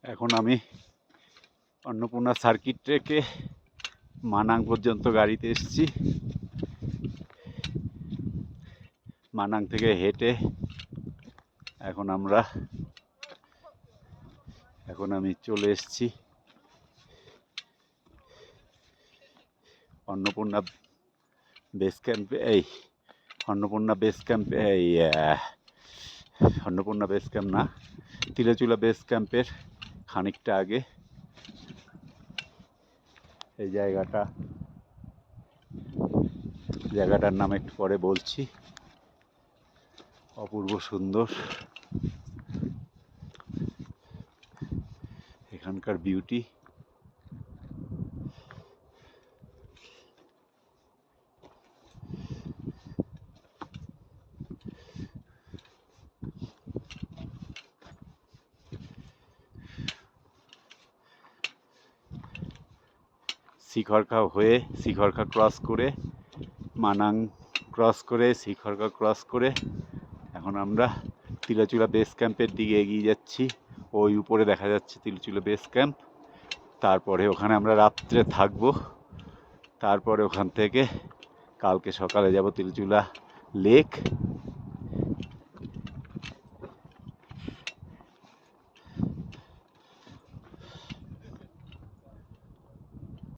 এখন আমি অন্নপূর্ণা সার্কিট ট্রেকে মানাং পর্যন্ত গাড়িতে এসেছি। মানাং থেকে হেঁটে এখন আমি চলে এসেছি অন্নপূর্ণা বেস ক্যাম্পে। অন্নপূর্ণা বেস ক্যাম্প না, তিলেচুলা বেস ক্যাম্পের খানিকটা আগে। এই জায়গাটার নাম একটু পরে বলছি। অপূর্ব সুন্দর এখানকার বিউটি। শিখরখা ক্রস করে, মানাং ক্রস করে, শিখরখা ক্রস করে এখন আমরা তিলেচুলা বেস ক্যাম্পের দিকে এগিয়ে যাচ্ছি। ওই উপরে দেখা যাচ্ছে তিলেচুলা বেস ক্যাম্প। তারপরে ওখানে আমরা রাত্রে থাকবো। তারপরে ওখান থেকে কালকে সকালে যাব তিলেচুলা লেক।